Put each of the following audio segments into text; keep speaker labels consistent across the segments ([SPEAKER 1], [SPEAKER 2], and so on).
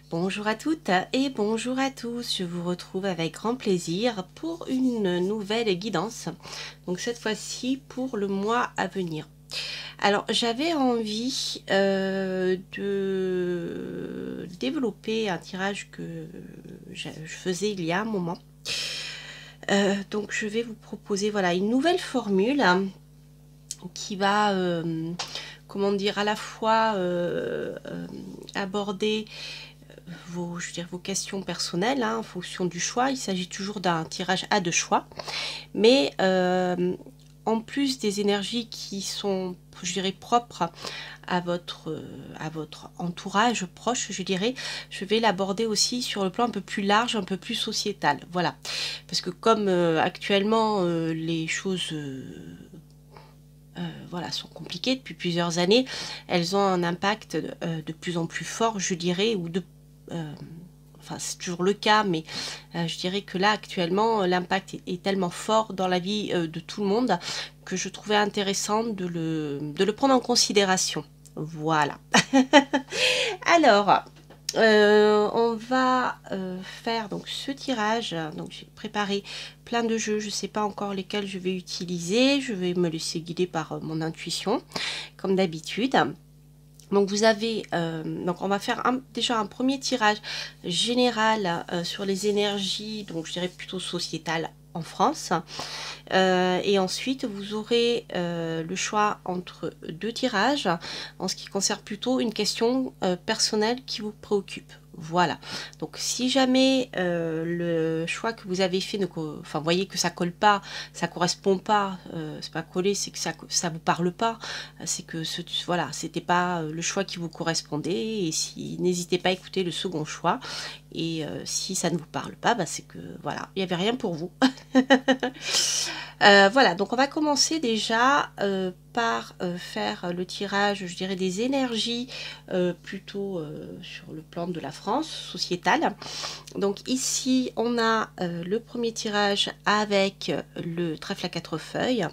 [SPEAKER 1] Bonjour à toutes et bonjour à tous, je vous retrouve avec grand plaisir pour une nouvelle guidance, donc cette fois-ci pour le mois à venir. Alors j'avais envie de développer un tirage que je faisais il y a un moment. Donc je vais vous proposer voilà, une nouvelle formule qui va comment dire, à la fois aborder vos questions personnelles en fonction du choix. Il s'agit toujours d'un tirage à deux choix, mais en plus des énergies qui sont, je dirais, propres à votre entourage proche, je dirais, je vais l'aborder aussi sur le plan un peu plus large, un peu plus sociétal. Voilà, parce que comme actuellement les choses voilà, sont compliquées depuis plusieurs années, elles ont un impact de plus en plus fort, je dirais, ou de enfin c'est toujours le cas, mais je dirais que là actuellement l'impact est tellement fort dans la vie de tout le monde que je trouvais intéressant de le prendre en considération. Voilà. Alors, on va faire donc ce tirage. Donc j'ai préparé plein de jeux, je ne sais pas encore lesquels je vais utiliser. Je vais me laisser guider par mon intuition, comme d'habitude. Donc vous avez, donc on va faire déjà un premier tirage général sur les énergies, donc je dirais plutôt sociétales en France. Et ensuite vous aurez le choix entre deux tirages en ce qui concerne plutôt une question personnelle qui vous préoccupe. Voilà, donc si jamais le choix que vous avez fait, enfin voyez que ça colle pas, ça correspond pas, c'est pas collé, c'est que ça vous parle pas, c'est que voilà, c'était pas le choix qui vous correspondait, et si n'hésitez pas à écouter le second choix, et si ça ne vous parle pas, bah, c'est que voilà, il n'y avait rien pour vous. Voilà, donc on va commencer déjà par faire le tirage, je dirais, des énergies plutôt sur le plan de la France sociétale. Donc ici on a le premier tirage avec le trèfle à 4 feuilles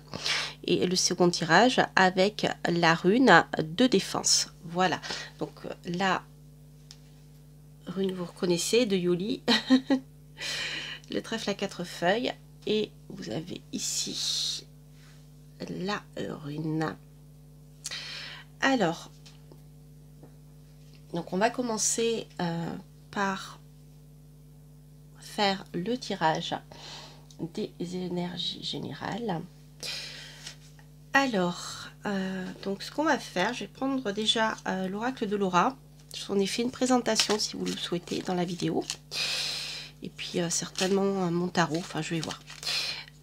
[SPEAKER 1] et le second tirage avec la rune de défense. Voilà, donc la rune vous reconnaissez de Yoli, le trèfle à 4 feuilles. Et vous avez ici la rune. Alors, donc on va commencer par faire le tirage des énergies générales. Alors, donc ce qu'on va faire, je vais prendre déjà l'oracle de Laura. J'en ai fait une présentation si vous le souhaitez dans la vidéo. Et puis certainement mon tarot, enfin je vais voir.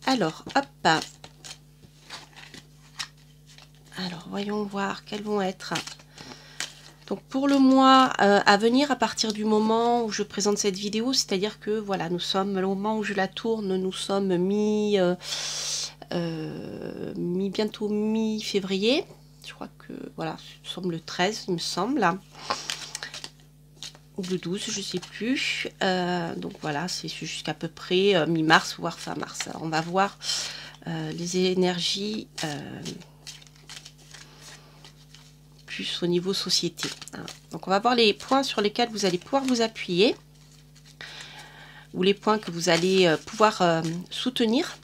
[SPEAKER 1] Alors, hop. Alors, voyons voir quels vont être. Donc, pour le mois à venir, à partir du moment où je présente cette vidéo, c'est-à-dire que, voilà, nous sommes, au moment où je la tourne, nous sommes bientôt mi-février. Je crois que, voilà, nous sommes le 13, il me semble. Ou le 12, je ne sais plus. Donc, voilà, c'est jusqu'à peu près mi-mars, voire fin mars. Alors, on va voir les énergies plus au niveau société. Donc on va voir les points sur lesquels vous allez pouvoir vous appuyer, ou les points que vous allez pouvoir soutenir.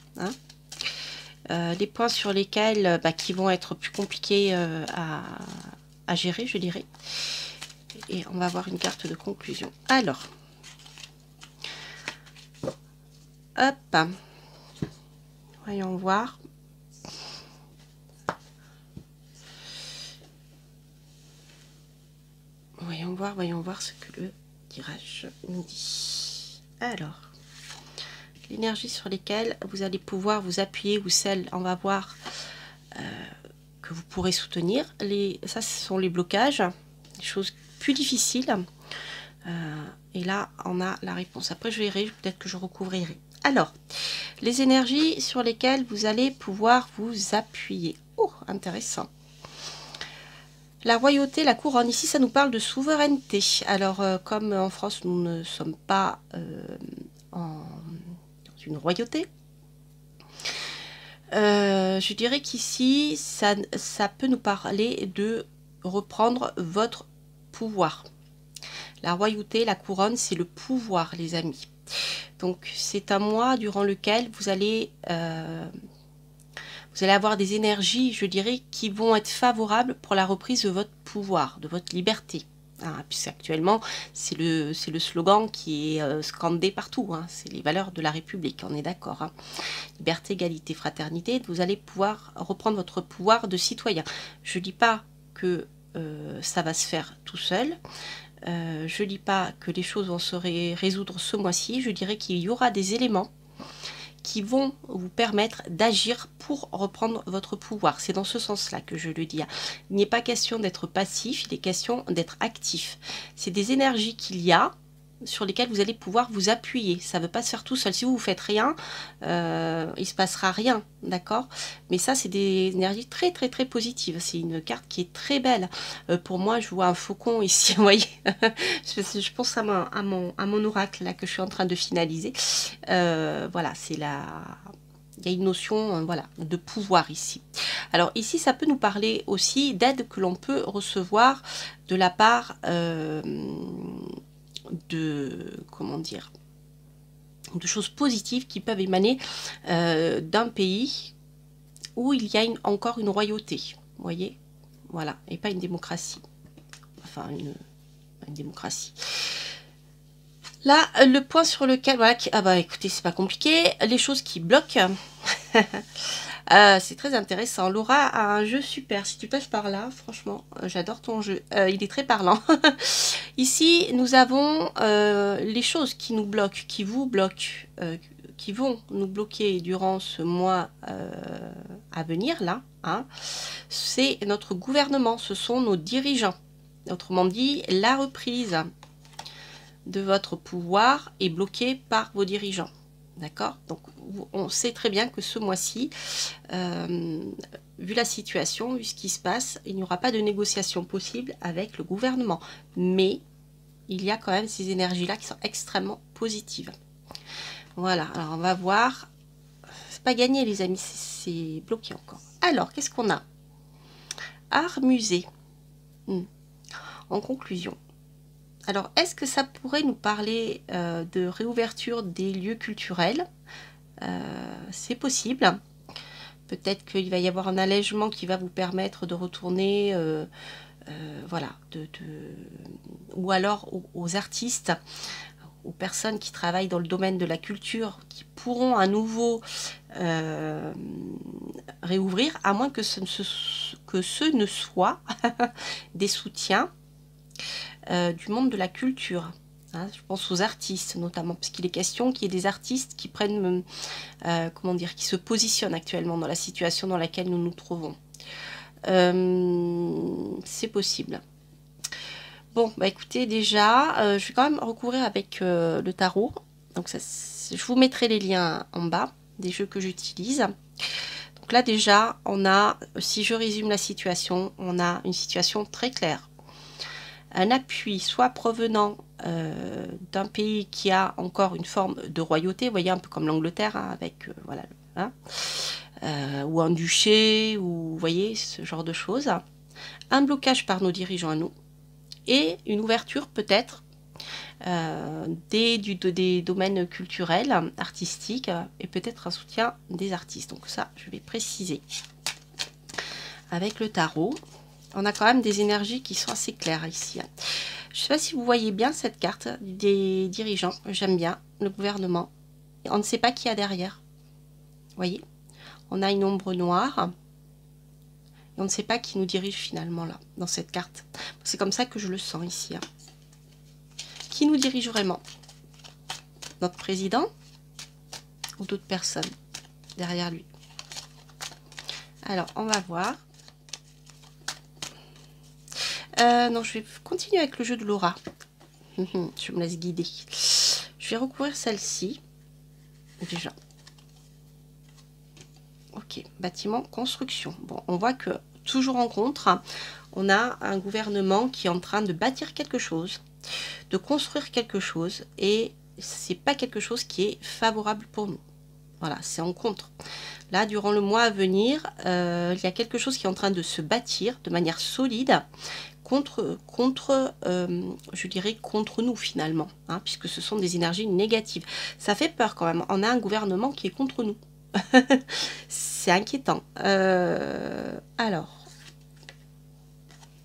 [SPEAKER 1] Les points sur lesquels qui vont être plus compliqués à gérer, je dirais. Et on va voir une carte de conclusion. Alors, hop, voyons voir. Voyons voir ce que le tirage nous dit. Alors, l'énergie sur lesquelles vous allez pouvoir vous appuyer, ou celles, on va voir, que vous pourrez soutenir. Ça, ce sont les blocages, les choses plus difficiles. Et là, on a la réponse. Après, je verrai, peut-être que je recouvrirai. Alors, les énergies sur lesquelles vous allez pouvoir vous appuyer. Oh, intéressant. La royauté, la couronne, ici ça nous parle de souveraineté. Alors comme en France nous ne sommes pas dans une royauté, je dirais qu'ici ça peut nous parler de reprendre votre pouvoir. La royauté, la couronne, c'est le pouvoir, les amis. Donc, c'est un mois durant lequel vous allez avoir des énergies, je dirais, qui vont être favorables pour la reprise de votre pouvoir, de votre liberté. Hein, puisqu'actuellement, c'est le slogan qui est scandé partout. Hein, c'est les valeurs de la République, on est d'accord. Hein. Liberté, égalité, fraternité. Vous allez pouvoir reprendre votre pouvoir de citoyen. Je ne dis pas que ça va se faire tout seul. Je ne dis pas que les choses vont se résoudre ce mois-ci. Je dirais qu'il y aura des éléments qui vont vous permettre d'agir pour reprendre votre pouvoir. C'est dans ce sens-là que je le dis. Il n'est pas question d'être passif, il est question d'être actif. C'est des énergies qu'il y a sur lesquelles vous allez pouvoir vous appuyer. Ça ne veut pas se faire tout seul. Si vous ne faites rien, il ne se passera rien, d'accord? Mais ça, c'est des énergies très, très, très positives. C'est une carte qui est très belle. Pour moi, je vois un faucon ici, vous voyez. Je pense à mon oracle, là, que je suis en train de finaliser. Voilà, c'est la... Il y a une notion voilà, de pouvoir ici. Alors ici, ça peut nous parler aussi d'aide que l'on peut recevoir de la part... comment dire, de choses positives qui peuvent émaner d'un pays où il y a encore une royauté, vous voyez, voilà, et pas une démocratie, enfin une démocratie. Là, le point sur lequel, voilà, ah bah écoutez, c'est pas compliqué, les choses qui bloquent. C'est très intéressant. Laura a un jeu super. Si tu passes par là, franchement, j'adore ton jeu. Il est très parlant. Ici, nous avons les choses qui nous bloquent, qui vous bloquent, qui vont nous bloquer durant ce mois à venir, là. Hein. C'est notre gouvernement, ce sont nos dirigeants. Autrement dit, la reprise de votre pouvoir est bloquée par vos dirigeants. D'accord? Donc, on sait très bien que ce mois-ci, vu la situation, vu ce qui se passe, il n'y aura pas de négociation possible avec le gouvernement. Mais il y a quand même ces énergies-là qui sont extrêmement positives. Voilà, alors on va voir. C'est pas gagné, les amis, c'est bloqué encore. Alors, qu'est-ce qu'on a? Art musée. En conclusion. Alors, est-ce que ça pourrait nous parler de réouverture des lieux culturels? C'est possible. Peut-être qu'il va y avoir un allègement qui va vous permettre de retourner, voilà, ou alors aux artistes, aux personnes qui travaillent dans le domaine de la culture, qui pourront à nouveau réouvrir, à moins que ce ne soit des soutiens du monde de la culture. Hein, je pense aux artistes notamment, parce qu'il est question qu'il y ait des artistes qui prennent, comment dire, qui se positionnent actuellement dans la situation dans laquelle nous nous trouvons. C'est possible. Bon, bah écoutez, déjà, je vais quand même recouvrir avec le tarot. Donc ça, je vous mettrai les liens en bas des jeux que j'utilise. Donc là déjà, on a, si je résume la situation, on a une situation très claire. Un appui soit provenant d'un pays qui a encore une forme de royauté, vous voyez, un peu comme l'Angleterre, hein, avec, voilà, hein, ou un duché, ou vous voyez, ce genre de choses. Un blocage par nos dirigeants à nous, et une ouverture peut-être des domaines culturels, artistiques, et peut-être un soutien des artistes. Donc ça, je vais préciser. Avec le tarot, on a quand même des énergies qui sont assez claires ici. Je ne sais pas si vous voyez bien cette carte des dirigeants. J'aime bien le gouvernement. On ne sait pas qui y a derrière. Vous voyez, on a une ombre noire. Et on ne sait pas qui nous dirige finalement là, dans cette carte. C'est comme ça que je le sens ici. Hein. Qui nous dirige vraiment? Notre président ou d'autres personnes derrière lui? Alors, on va voir. Non, je vais continuer avec le jeu de Laura. Je me laisse guider. Je vais recouvrir celle-ci. Déjà. Ok, bâtiment, construction. Bon, on voit que, toujours en contre, on a un gouvernement qui est en train de bâtir quelque chose, de construire quelque chose, et c'est pas quelque chose qui est favorable pour nous. Voilà, c'est en contre. Là, durant le mois à venir, il y a quelque chose qui est en train de se bâtir de manière solide, je dirais, contre nous finalement, hein, puisque ce sont des énergies négatives. Ça fait peur quand même. On a un gouvernement qui est contre nous. C'est inquiétant. Alors,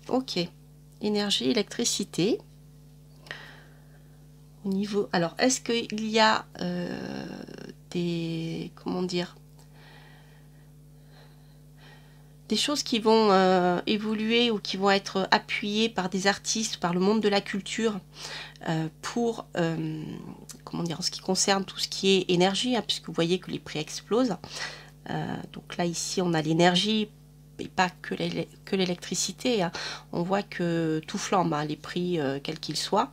[SPEAKER 1] ok. Énergie, électricité. Au niveau, alors, est-ce qu'il y a comment dire, des choses qui vont évoluer ou qui vont être appuyées par des artistes, par le monde de la culture, pour, comment dire, en ce qui concerne tout ce qui est énergie, hein, puisque vous voyez que les prix explosent. Donc là, ici, on a l'énergie, et pas que l'électricité, hein. On voit que tout flambe, hein, les prix, quels qu'ils soient.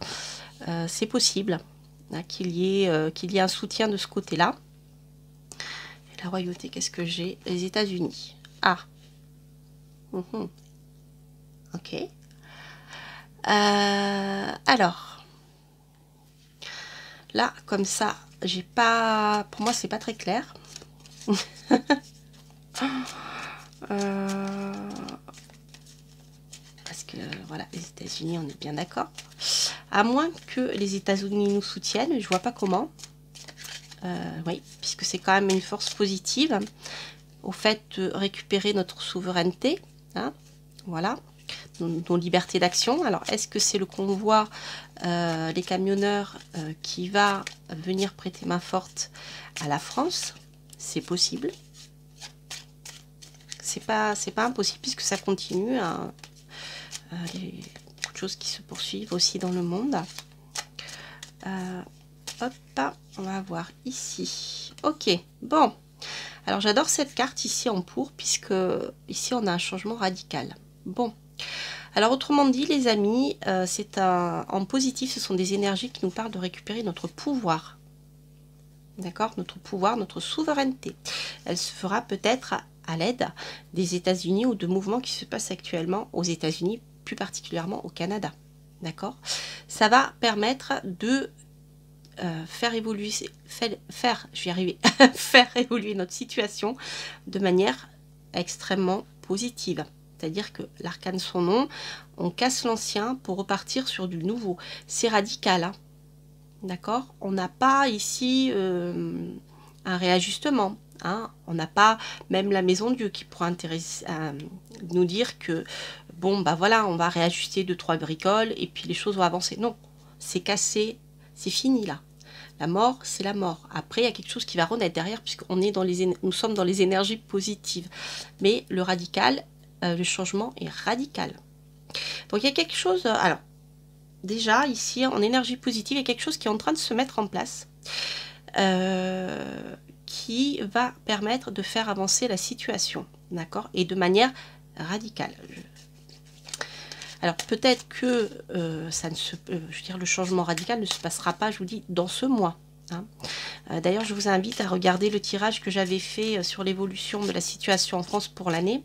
[SPEAKER 1] C'est possible, hein, qu'il y ait un soutien de ce côté-là. La royauté, qu'est-ce que j'ai? Les États-Unis. Ah. Ok. Alors, là, comme ça, j'ai pas. Pour moi, c'est pas très clair. Parce que voilà, les États-Unis, on est bien d'accord. À moins que les États-Unis nous soutiennent, je vois pas comment. Oui, puisque c'est quand même une force positive au fait de récupérer notre souveraineté, hein, voilà, nos libertés d'action. Alors, est-ce que c'est le convoi, les camionneurs, qui va venir prêter main forte à la France? C'est possible. C'est pas impossible puisque ça continue. Hein, il y a beaucoup de choses qui se poursuivent aussi dans le monde. Hop, on va voir ici. Ok, bon. Alors j'adore cette carte ici en pour, puisque ici on a un changement radical. Bon, alors autrement dit les amis, en positif, ce sont des énergies qui nous parlent de récupérer notre pouvoir. D'accord, notre pouvoir, notre souveraineté. Elle se fera peut-être à l'aide des États-Unis ou de mouvements qui se passent actuellement aux États-Unis, plus particulièrement au Canada. D'accord, ça va permettre de faire évoluer notre situation de manière extrêmement positive. C'est-à-dire que l'arcane son nom, on casse l'ancien pour repartir sur du nouveau. C'est radical, hein. D'accord? On n'a pas ici un réajustement. Hein. On n'a pas même la maison Dieu qui pourra nous dire que bon, bah voilà, on va réajuster 2-3 bricoles et puis les choses vont avancer. Non, c'est cassé, c'est fini là. La mort, c'est la mort. Après, il y a quelque chose qui va renaître derrière, puisqu'on est nous sommes dans les énergies positives. Mais le radical, le changement est radical. Donc, il y a quelque chose... alors, déjà, ici, en énergie positive, il y a quelque chose qui est en train de se mettre en place, qui va permettre de faire avancer la situation, d'accord? Et de manière radicale. Alors peut-être que je veux dire, le changement radical ne se passera pas, je vous dis, dans ce mois. Hein. D'ailleurs, je vous invite à regarder le tirage que j'avais fait sur l'évolution de la situation en France pour l'année.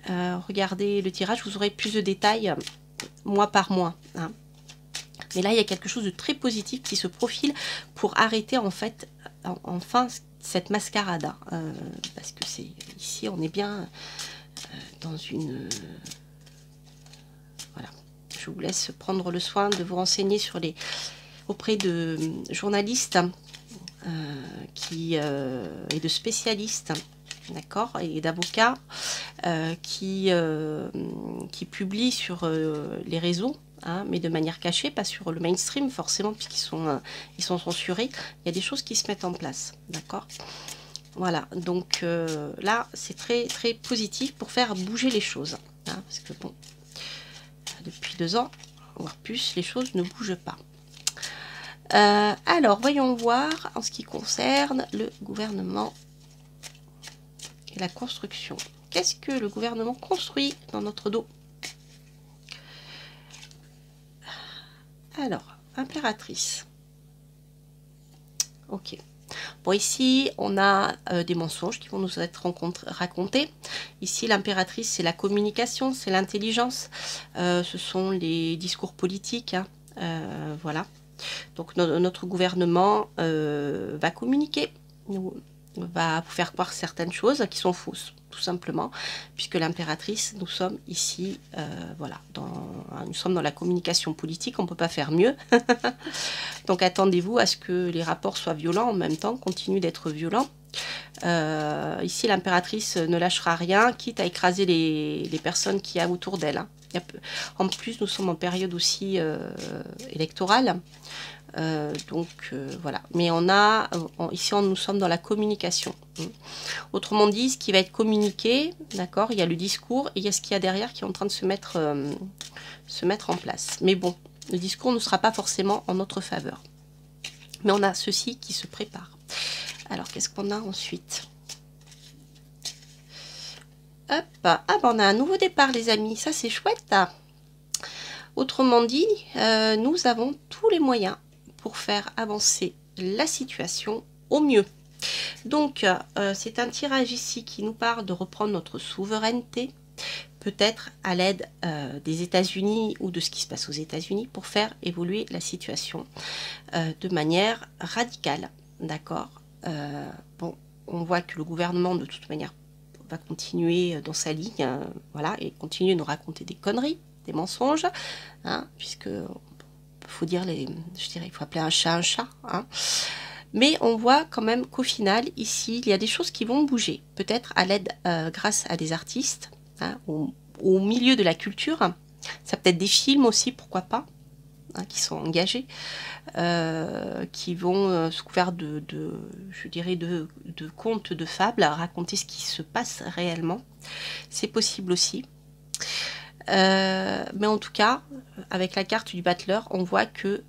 [SPEAKER 1] Regardez le tirage, vous aurez plus de détails mois par mois. Hein. Mais là, il y a quelque chose de très positif qui se profile pour arrêter en fait, enfin, cette mascarade. Hein. Parce que ici, on est bien dans une... voilà. Je vous laisse prendre le soin de vous renseigner auprès de journalistes et de spécialistes, d'accord, et d'avocats qui publient sur les réseaux, hein, mais de manière cachée, pas sur le mainstream forcément, puisqu'ils sont censurés. Il y a des choses qui se mettent en place, d'accord. Voilà, donc là, c'est très très positif pour faire bouger les choses, hein, parce que bon, depuis 2 ans, voire plus, les choses ne bougent pas. Alors, voyons voir en ce qui concerne le gouvernement et la construction. Qu'est-ce que le gouvernement construit dans notre dos? Alors, impératrice. Ok. Bon, ici, on a des mensonges qui vont nous être racontés. Ici, l'impératrice, c'est la communication, c'est l'intelligence. Ce sont les discours politiques. Hein. Voilà. Donc, notre gouvernement va communiquer, va vous faire croire certaines choses qui sont fausses. tout simplement, puisque l'impératrice, nous sommes ici, voilà, nous sommes dans la communication politique, on ne peut pas faire mieux. Donc attendez-vous à ce que les rapports soient violents en même temps, continuent d'être violents. Ici, l'impératrice ne lâchera rien, quitte à écraser les personnes qu'il y a autour d'elle. Hein. En plus, nous sommes en période aussi électorale. Voilà. Mais ici, nous sommes dans la communication. Autrement dit, ce qui va être communiqué, d'accord, il y a le discours et il y a ce qu'il y a derrière qui est en train de se mettre en place. Mais bon, le discours ne sera pas forcément en notre faveur. Mais on a ceci qui se prépare. Alors, qu'est-ce qu'on a ensuite? Hop, ah ben on a un nouveau départ, les amis. Ça, c'est chouette. Autrement dit, nous avons tous les moyens pour faire avancer la situation au mieux. Donc, c'est un tirage ici qui nous parle de reprendre notre souveraineté, peut-être à l'aide des États-Unis ou de ce qui se passe aux États-Unis pour faire évoluer la situation de manière radicale. D'accord. Bon, on voit que le gouvernement, de toute manière, va continuer dans sa ligne, voilà, et continuer de nous raconter des conneries, des mensonges, hein, puisque faut dire je dirais, il faut appeler un chat, hein. Mais on voit quand même qu'au final, ici, il y a des choses qui vont bouger, peut-être à l'aide, grâce à des artistes, hein, au milieu de la culture. Ça peut être des films aussi, pourquoi pas, hein, qui sont engagés, qui vont sous couvert je dirais, de contes, de fables, raconter ce qui se passe réellement. C'est possible aussi. Mais en tout cas, avec la carte du battleur, on voit que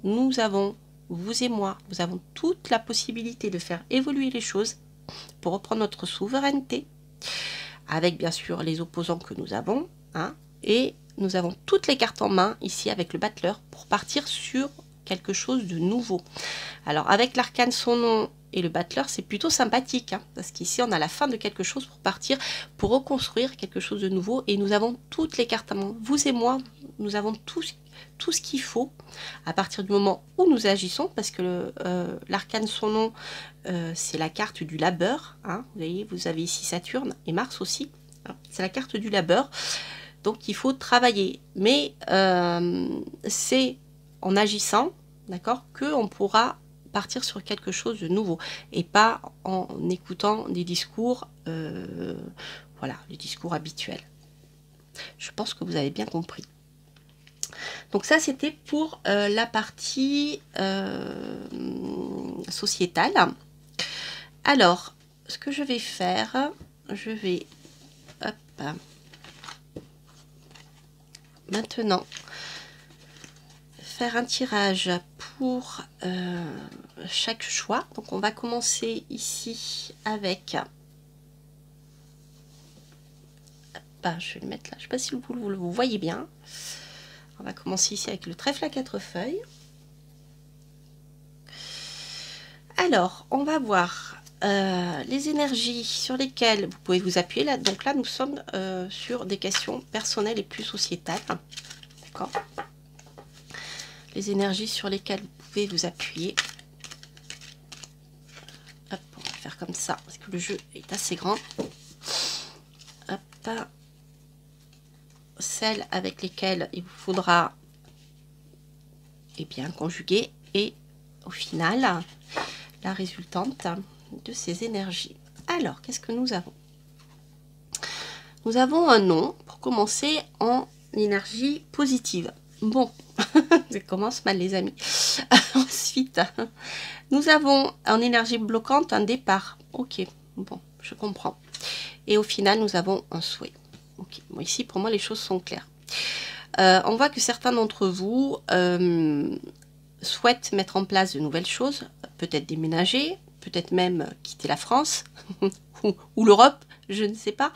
[SPEAKER 1] nous avons, vous et moi, nous avons toute la possibilité de faire évoluer les choses pour reprendre notre souveraineté, avec bien sûr les opposants que nous avons, hein, et nous avons toutes les cartes en main ici avec le battleur pour partir sur quelque chose de nouveau. Alors avec l'arcane son nom et le battleur, c'est plutôt sympathique, hein, parce qu'ici on a la fin de quelque chose pour partir, pour reconstruire quelque chose de nouveau, et nous avons toutes les cartes en main. Vous et moi, nous avons tout ce qu'il faut à partir du moment où nous agissons, parce que l'arcane son nom, c'est la carte du labeur, hein, vous voyez, vous avez ici Saturne et Mars aussi, hein, c'est la carte du labeur. Donc il faut travailler, mais c'est en agissant, d'accord, qu'on pourra partir sur quelque chose de nouveau, et pas en écoutant des discours, voilà, les discours habituels. Je pense que vous avez bien compris. Donc ça, c'était pour la partie sociétale. Alors, ce que je vais faire, je vais, hop, maintenant faire un tirage pour chaque choix. Donc on va commencer ici avec, je vais le mettre là, je ne sais pas si vous le voyez bien. On va commencer ici avec le trèfle à 4 feuilles. Alors on va voir les énergies sur lesquelles vous pouvez vous appuyer là. Donc là nous sommes sur des questions personnelles et plus sociétales, d'accord. Les énergies sur lesquelles vous pouvez vous appuyer. Hop, on va faire comme ça, parce que le jeu est assez grand. Hop. Celles avec lesquelles il vous faudra, eh bien, conjuguer. Et au final, la résultante de ces énergies. Alors, qu'est-ce que nous avons? Nous avons un nom, pour commencer, en énergie positive. Bon, ça commence mal les amis. Ensuite, nous avons en énergie bloquante un départ. Ok, bon, je comprends. Et au final, nous avons un souhait. Ok, bon, ici pour moi les choses sont claires. On voit que certains d'entre vous souhaitent mettre en place de nouvelles choses, peut-être déménager, peut-être même quitter la France ou l'Europe, je ne sais pas.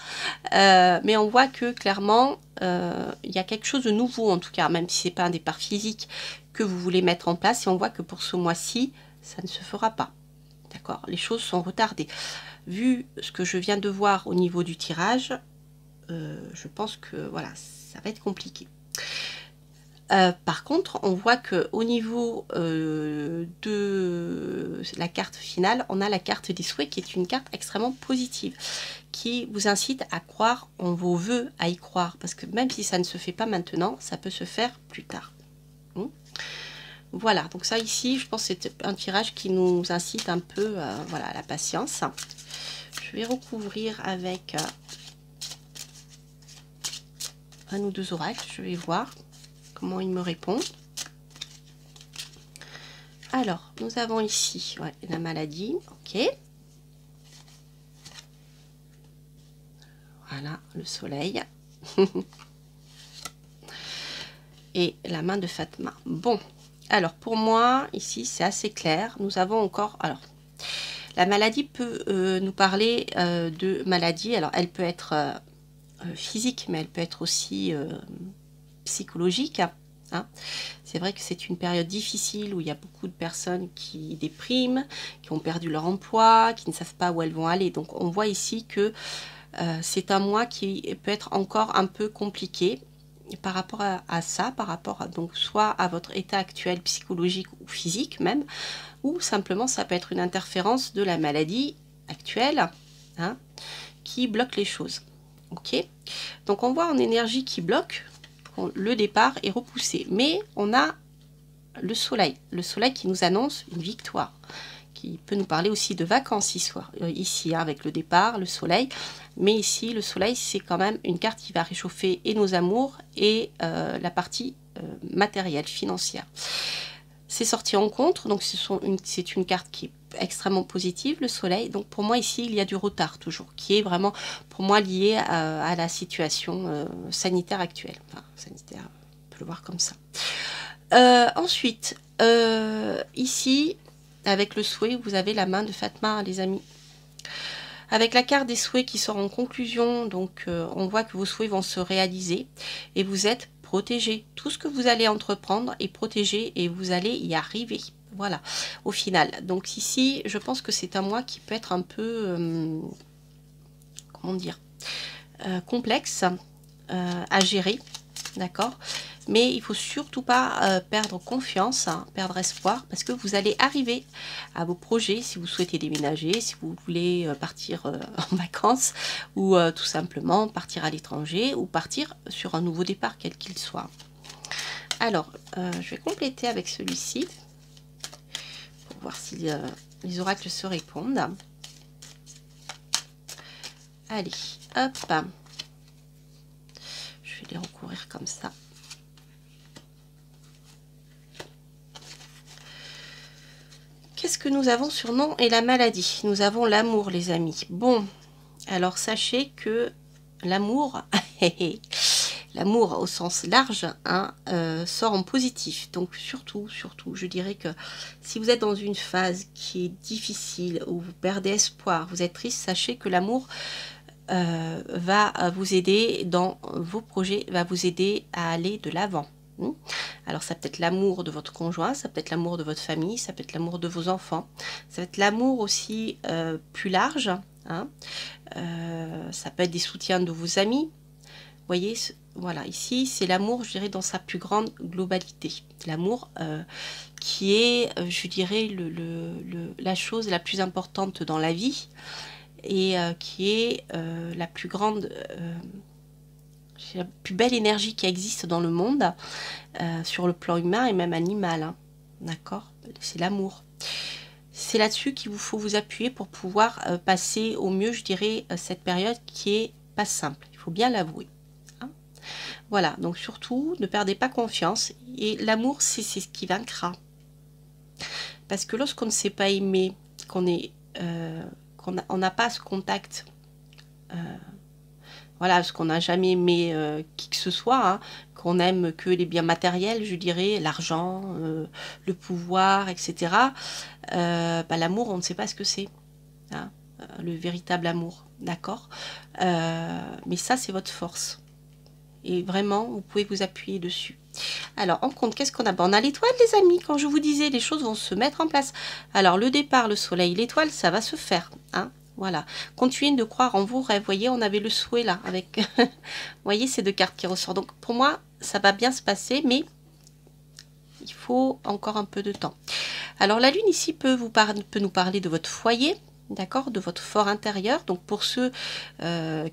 [SPEAKER 1] Mais on voit que clairement, il y a quelque chose de nouveau, en tout cas, même si ce n'est pas un départ physique que vous voulez mettre en place. Et on voit que pour ce mois-ci, ça ne se fera pas. D'accord? Les choses sont retardées. Vu ce que je viens de voir au niveau du tirage, je pense que voilà, ça va être compliqué. Par contre, on voit que au niveau de la carte finale, on a la carte des souhaits qui est une carte extrêmement positive, qui vous incite à croire en vos vœux, à y croire, parce que même si ça ne se fait pas maintenant, ça peut se faire plus tard. Voilà, donc ça ici, je pense que c'est un tirage qui nous incite un peu voilà, à la patience. Je vais recouvrir avec un ou deux oracles, je vais voir comment il me répond. Alors, nous avons ici ouais, la maladie, ok. Voilà, le soleil. Et la main de Fatma. Bon, alors pour moi, ici, c'est assez clair. Nous avons encore... Alors, la maladie peut nous parler de maladie. Alors, elle peut être physique, mais elle peut être aussi psychologique. Hein. C'est vrai que c'est une période difficile où il y a beaucoup de personnes qui dépriment, qui ont perdu leur emploi, qui ne savent pas où elles vont aller. Donc, on voit ici que c'est un mois qui peut être encore un peu compliqué par rapport à ça, par rapport à, donc soit à votre état actuel psychologique ou physique même, ou simplement ça peut être une interférence de la maladie actuelle hein, qui bloque les choses. Ok, donc on voit en énergie qui bloque, le départ est repoussé, mais on a le soleil qui nous annonce une victoire, qui peut nous parler aussi de vacances ici hein, avec le départ, le soleil. Mais ici, le soleil, c'est quand même une carte qui va réchauffer et nos amours et la partie matérielle, financière. C'est sorti en contre, donc c'est une carte qui est extrêmement positive, le soleil. Donc pour moi, ici, il y a du retard toujours, qui est vraiment, pour moi, lié à la situation sanitaire actuelle. Enfin, sanitaire, on peut le voir comme ça. Ensuite, ici, avec le souhait, vous avez la main de Fatma, les amis. Avec la carte des souhaits qui sort en conclusion, donc on voit que vos souhaits vont se réaliser et vous êtes protégé. Tout ce que vous allez entreprendre est protégé et vous allez y arriver. Voilà, au final. Donc ici, je pense que c'est un mois qui peut être un peu, comment dire, complexe à gérer, d'accord ? Mais il ne faut surtout pas perdre confiance, hein, perdre espoir, parce que vous allez arriver à vos projets si vous souhaitez déménager, si vous voulez partir en vacances, ou tout simplement partir à l'étranger, ou partir sur un nouveau départ, quel qu'il soit. Alors, je vais compléter avec celui-ci, pour voir si les oracles se répondent. Allez, hop. Je vais les recouvrir comme ça. Qu'est-ce que nous avons sur nom et la maladie? Nous avons l'amour, les amis. Bon, alors sachez que l'amour, l'amour au sens large, hein, sort en positif. Donc surtout, je dirais que si vous êtes dans une phase qui est difficile, où vous perdez espoir, vous êtes triste, sachez que l'amour va vous aider dans vos projets, va vous aider à aller de l'avant. Alors ça peut être l'amour de votre conjoint, ça peut être l'amour de votre famille, ça peut être l'amour de vos enfants, ça peut être l'amour aussi plus large, hein. Ça peut être des soutiens de vos amis. Vous voyez, voilà, ici c'est l'amour, je dirais, dans sa plus grande globalité. L'amour qui est, je dirais, la chose la plus importante dans la vie et qui est la plus grande... la plus belle énergie qui existe dans le monde, sur le plan humain et même animal, hein. D'accord? C'est l'amour. C'est là-dessus qu'il vous faut vous appuyer pour pouvoir passer au mieux, je dirais, cette période qui est pas simple. Il faut bien l'avouer. Hein. Voilà, donc surtout, ne perdez pas confiance. Et l'amour, c'est ce qui vaincra. Parce que lorsqu'on ne sait pas aimer, qu'on n'a pas ce contact... voilà, parce qu'on n'a jamais aimé qui que ce soit, hein, qu'on aime que les biens matériels, je dirais, l'argent, le pouvoir, etc. Bah, l'amour, on ne sait pas ce que c'est, hein, le véritable amour, d'accord, mais ça, c'est votre force. Et vraiment, vous pouvez vous appuyer dessus. Alors, en compte, qu'est-ce qu'on a? On a l'étoile, les amis. Quand je vous disais, les choses vont se mettre en place. Alors, le départ, le soleil, l'étoile, ça va se faire, hein. Voilà, continuez de croire en vos rêves. Vous voyez, on avait le souhait là avec, vous voyez, ces deux cartes qui ressortent. Donc pour moi, ça va bien se passer, mais faut encore un peu de temps. Alors la lune ici peut nous parler de votre foyer, d'accord, de votre fort intérieur. Donc pour ceux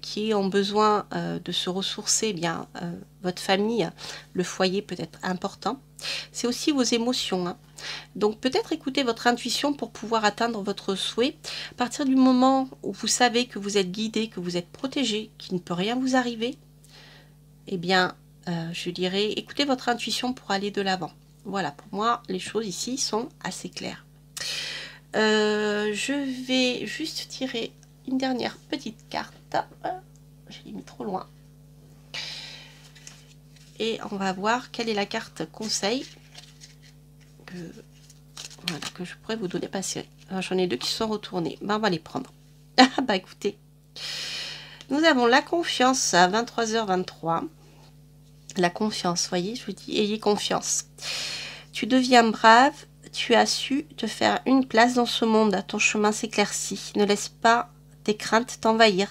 [SPEAKER 1] qui ont besoin de se ressourcer, eh bien votre famille, le foyer peut être important. C'est aussi vos émotions, hein. Donc peut-être écouter votre intuition pour pouvoir atteindre votre souhait. À partir du moment où vous savez que vous êtes guidé, que vous êtes protégé, qu'il ne peut rien vous arriver, eh bien je dirais écoutez votre intuition pour aller de l'avant. Voilà, pour moi les choses ici sont assez claires. Je vais juste tirer une dernière petite carte. Je l'ai mis trop loin. Et on va voir quelle est la carte conseil que je pourrais vous donner. J'en ai deux qui sont retournés. Ben, on va les prendre. Ah bah écoutez. Nous avons la confiance à 23h23. La confiance, voyez, je vous dis, ayez confiance. Tu deviens brave. Tu as su te faire une place dans ce monde, ton chemin s'éclaircit. Ne laisse pas tes craintes t'envahir.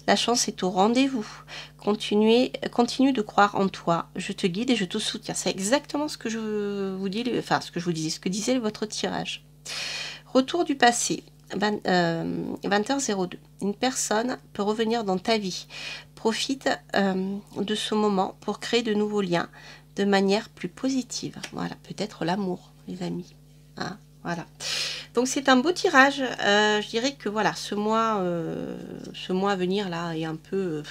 [SPEAKER 1] La chance est au rendez-vous. Continue de croire en toi. Je te guide et je te soutiens. C'est exactement ce que je vous dis, enfin ce que je vous disais, ce que disait votre tirage. Retour du passé, 20h02. Une personne peut revenir dans ta vie. Profite de ce moment pour créer de nouveaux liens de manière plus positive. Voilà, peut-être l'amour, les amis. Hein, voilà, donc c'est un beau tirage. Je dirais que voilà, ce mois à venir là est un peu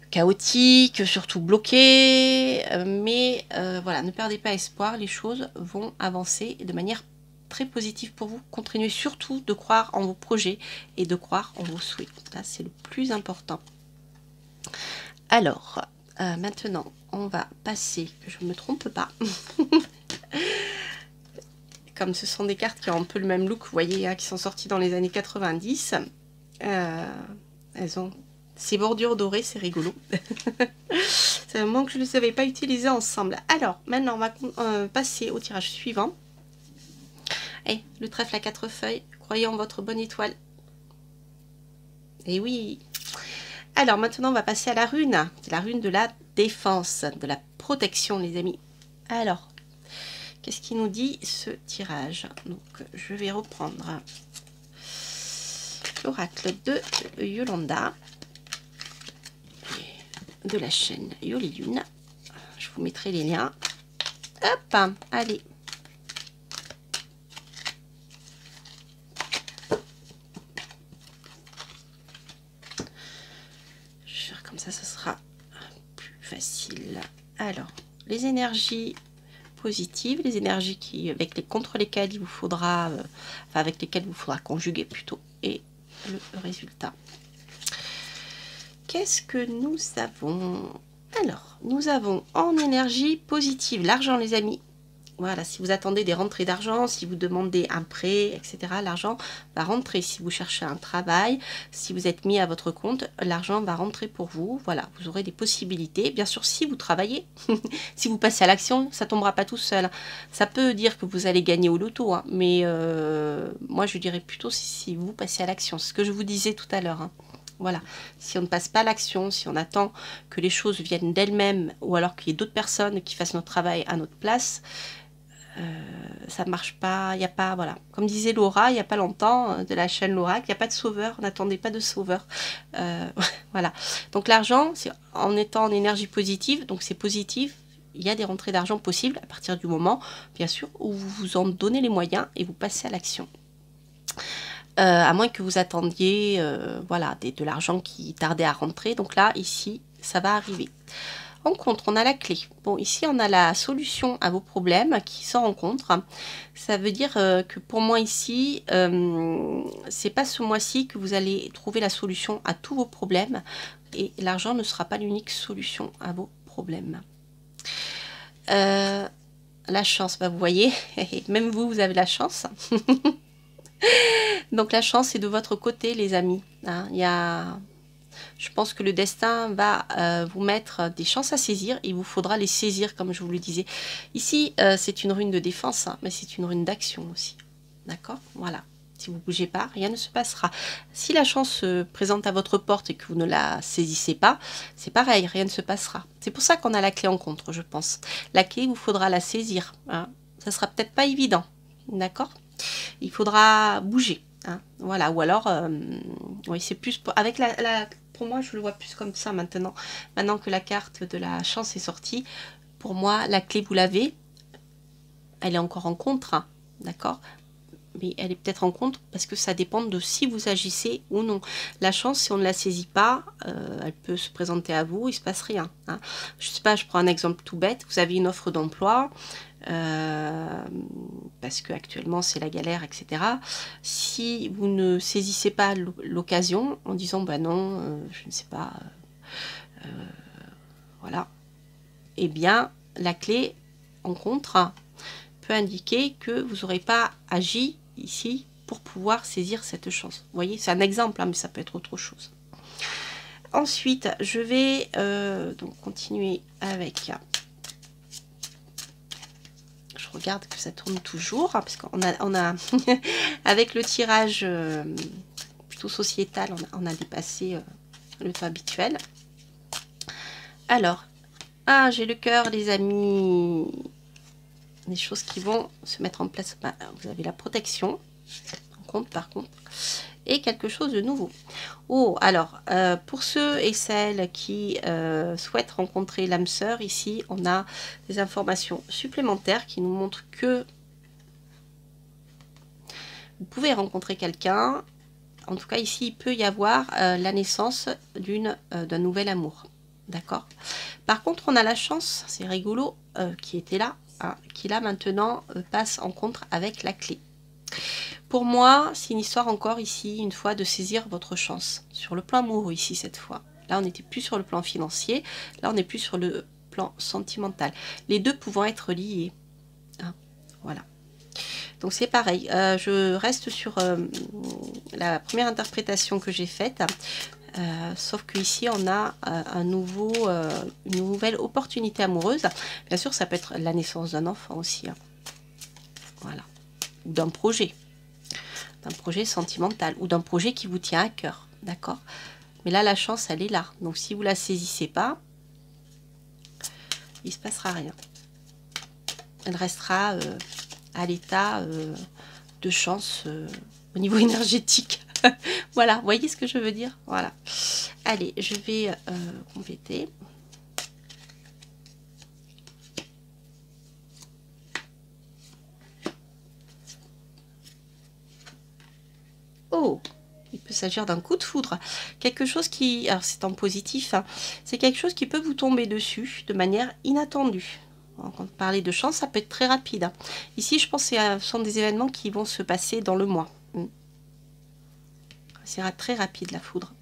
[SPEAKER 1] chaotique, surtout bloqué, mais voilà, ne perdez pas espoir, les choses vont avancer de manière très positive pour vous. Continuez surtout de croire en vos projets et de croire en vos souhaits, là c'est le plus important. Alors maintenant on va passer, je ne me trompe pas. Comme ce sont des cartes qui ont un peu le même look, vous voyez, hein, qui sont sorties dans les années 90. Elles ont ces bordures dorées, c'est rigolo. C'est un moment que je ne les avais pas utilisées ensemble. Alors, maintenant, on va passer au tirage suivant. Et le trèfle à 4 feuilles, croyez en votre bonne étoile. Et oui. Alors, maintenant, on va passer à la rune. C'est la rune de la défense, de la protection, les amis. Alors, qu'est-ce qui nous dit ce tirage? Donc, je vais reprendre l'oracle de Yolanda, de la chaîne Yoli Lune. Je vous mettrai les liens. Hop, allez. Je vais faire comme ça sera plus facile. Alors, les énergies positives, les énergies contre lesquelles il vous faudra, avec lesquelles il vous faudra conjuguer plutôt, et le résultat. Qu'est-ce que nous avons? Alors, nous avons en énergie positive l'argent, les amis. Voilà, si vous attendez des rentrées d'argent, si vous demandez un prêt, etc., l'argent va rentrer. Si vous cherchez un travail, si vous êtes mis à votre compte, l'argent va rentrer pour vous. Voilà, vous aurez des possibilités. Bien sûr, si vous travaillez, si vous passez à l'action, ça ne tombera pas tout seul. Ça peut dire que vous allez gagner au loto, hein, mais moi, je dirais plutôt si vous passez à l'action. C'est ce que je vous disais tout à l'heure, hein. Voilà, si on ne passe pas à l'action, si on attend que les choses viennent d'elles-mêmes, ou alors qu'il y ait d'autres personnes qui fassent notre travail à notre place, ça ne marche pas. Il n'y a pas, voilà, comme disait Laura il n'y a pas longtemps, de la chaîne Laura, qu'il n'y a pas de sauveur, n'attendez pas de sauveur. Voilà, donc l'argent, c'est en étant en énergie positive, donc c'est positif, il y a des rentrées d'argent possibles à partir du moment, bien sûr, où vous vous en donnez les moyens et vous passez à l'action. À moins que vous attendiez voilà, de l'argent qui tardait à rentrer. Donc là, ici, ça va arriver. En contre, on a la clé. Bon, ici, on a la solution à vos problèmes qui se rencontrent. Ça veut dire que pour moi, ici, c'est pas ce mois-ci que vous allez trouver la solution à tous vos problèmes. Et l'argent ne sera pas l'unique solution à vos problèmes. La chance, bah, vous voyez, même vous, vous avez la chance. Donc la chance est de votre côté, les amis, hein. Je pense que le destin va vous mettre des chances à saisir. Il vous faudra les saisir, comme je vous le disais. Ici, c'est une rune de défense, hein, mais c'est une rune d'action aussi. D'accord? Voilà. Si vous ne bougez pas, rien ne se passera. Si la chance se présente à votre porte et que vous ne la saisissez pas, c'est pareil, rien ne se passera. C'est pour ça qu'on a la clé en contre, je pense. La clé, il vous faudra la saisir. Hein. Ça sera peut-être pas évident, d'accord? Il faudra bouger. Hein. Voilà, ou alors, oui, c'est plus avec pour moi, je le vois plus comme ça maintenant. Maintenant que la carte de la chance est sortie, pour moi, la clé, vous l'avez. Elle est encore en contre, hein, d'accord? Mais elle est peut-être en contre parce que ça dépend de si vous agissez ou non. La chance, si on ne la saisit pas, elle peut se présenter à vous, il ne se passe rien. Hein. Je ne sais pas, je prends un exemple tout bête. Vous avez une offre d'emploi, parce que actuellement c'est la galère, etc. Si vous ne saisissez pas l'occasion en disant, bah non, je ne sais pas, voilà, eh bien, la clé en contre peut indiquer que vous n'aurez pas agi ici pour pouvoir saisir cette chance. Vous voyez, c'est un exemple, hein, mais ça peut être autre chose. Ensuite, je vais donc continuer avec... Je regarde que ça tourne toujours, hein, parce qu'on a avec le tirage plutôt sociétal, on a dépassé le temps habituel. Alors, j'ai le cœur, les amis. Des choses qui vont se mettre en place. Vous avez la protection, en compte par contre, et quelque chose de nouveau. Oh, alors, pour ceux et celles qui souhaitent rencontrer l'âme sœur, ici, on a des informations supplémentaires qui nous montrent que vous pouvez rencontrer quelqu'un. En tout cas, ici, il peut y avoir la naissance d'un nouvel amour. D'accord? Par contre, on a la chance, c'est rigolo, qui était là, hein, qui là maintenant passe en contre avec la clé. Pour moi, c'est une histoire encore ici, une fois, de saisir votre chance. Sur le plan amoureux ici, cette fois. Là, on n'était plus sur le plan financier. Là, on n'est plus sur le plan sentimental. Les deux pouvant être liés. Hein, voilà. Donc, c'est pareil. Je reste sur la première interprétation que j'ai faite. Sauf qu'ici, on a une nouvelle opportunité amoureuse. Bien sûr, ça peut être la naissance d'un enfant aussi. Hein. Voilà. Ou d'un projet sentimental, ou d'un projet qui vous tient à cœur. D'accord? Mais là, la chance, elle est là. Donc, si vous la saisissez pas, il ne se passera rien. Elle restera à l'état de chance au niveau énergétique. Voilà, vous voyez ce que je veux dire? Voilà. Allez, je vais compléter. Oh, il peut s'agir d'un coup de foudre. Quelque chose qui... Alors, c'est en positif. Hein, c'est quelque chose qui peut vous tomber dessus de manière inattendue. Quand on parlait de chance, ça peut être très rapide. Hein. Ici, je pense que ce sont des événements qui vont se passer dans le mois. C'est très rapide, la foudre.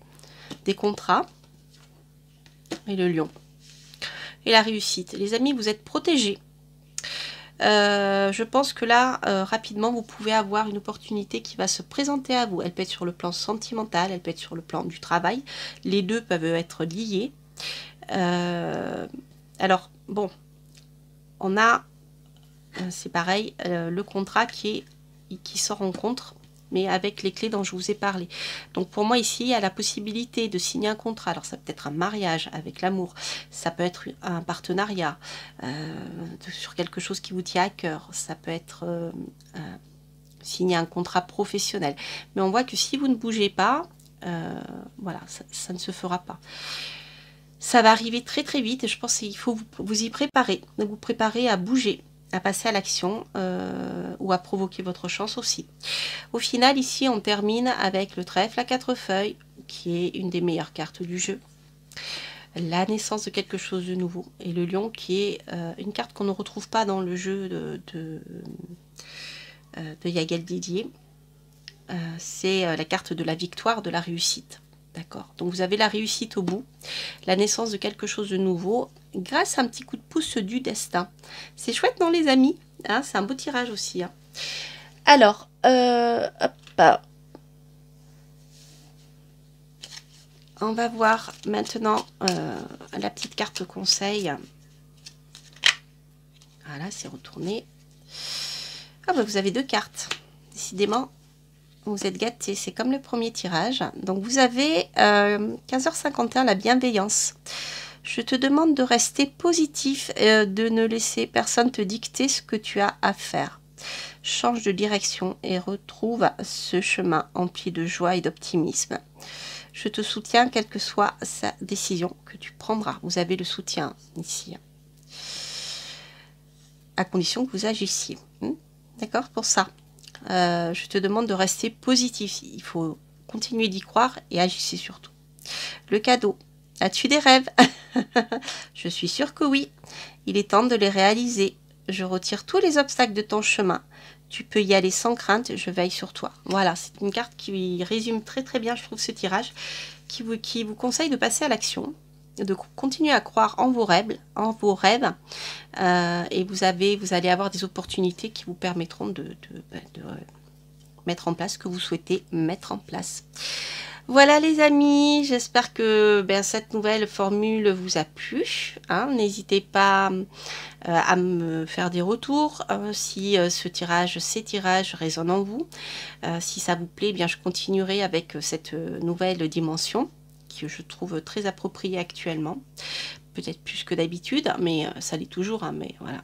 [SPEAKER 1] Des contrats. Et le lion. Et la réussite. Les amis, vous êtes protégés. Je pense que là, rapidement, vous pouvez avoir une opportunité qui va se présenter à vous. Elle peut être sur le plan sentimental, elle peut être sur le plan du travail. Les deux peuvent être liés. Alors, bon, on a, c'est pareil, le contrat qui sort en contre, mais avec les clés dont je vous ai parlé. Donc pour moi ici, il y a la possibilité de signer un contrat. Alors ça peut être un mariage avec l'amour, ça peut être un partenariat sur quelque chose qui vous tient à cœur, ça peut être signer un contrat professionnel. Mais on voit que si vous ne bougez pas, voilà, ça ne se fera pas. Ça va arriver très très vite et je pense qu'il faut vous y préparer, vous préparer à bouger, à passer à l'action ou à provoquer votre chance aussi. Au final, ici, on termine avec le trèfle à 4 feuilles, qui est une des meilleures cartes du jeu. La naissance de quelque chose de nouveau. Et le lion, qui est une carte qu'on ne retrouve pas dans le jeu de Yael Didier. C'est la carte de la victoire, de la réussite. D'accord. Donc vous avez la réussite au bout, la naissance de quelque chose de nouveau, grâce à un petit coup de pouce du destin. C'est chouette, non les amis, hein, c'est un beau tirage aussi. Hein. Alors, hop, on va voir maintenant la petite carte conseil. Voilà, c'est retourné. Ah bah vous avez deux cartes. Décidément, vous êtes gâtés, c'est comme le premier tirage. Donc vous avez 15h51, la bienveillance. Je te demande de rester positif, de ne laisser personne te dicter ce que tu as à faire. Change de direction et retrouve ce chemin empli de joie et d'optimisme. Je te soutiens quelle que soit sa décision que tu prendras. Vous avez le soutien ici. À condition que vous agissiez. D'accord pour ça. Je te demande de rester positif. Il faut continuer d'y croire et agissez surtout. Le cadeau. As-tu des rêves? Je suis sûre que oui. Il est temps de les réaliser. Je retire tous les obstacles de ton chemin. Tu peux y aller sans crainte, je veille sur toi. Voilà, c'est une carte qui résume très très bien, je trouve, ce tirage, qui vous conseille de passer à l'action, de continuer à croire en vos rêves, et vous allez avoir des opportunités qui vous permettront de mettre en place ce que vous souhaitez mettre en place. Voilà les amis, j'espère que cette nouvelle formule vous a plu. N'hésitez pas à me faire des retours si ces tirages résonnent en vous. Si ça vous plaît, je continuerai avec cette nouvelle dimension que je trouve très appropriée actuellement. Peut-être plus que d'habitude, mais ça l'est toujours, mais voilà.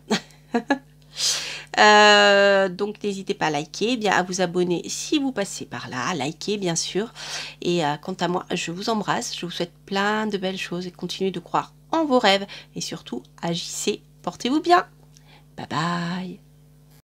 [SPEAKER 1] Donc n'hésitez pas à liker, à vous abonner si vous passez par là, à liker bien sûr. Et quant à moi, je vous embrasse, je vous souhaite plein de belles choses et continuez de croire en vos rêves et surtout agissez, portez-vous bien. Bye bye.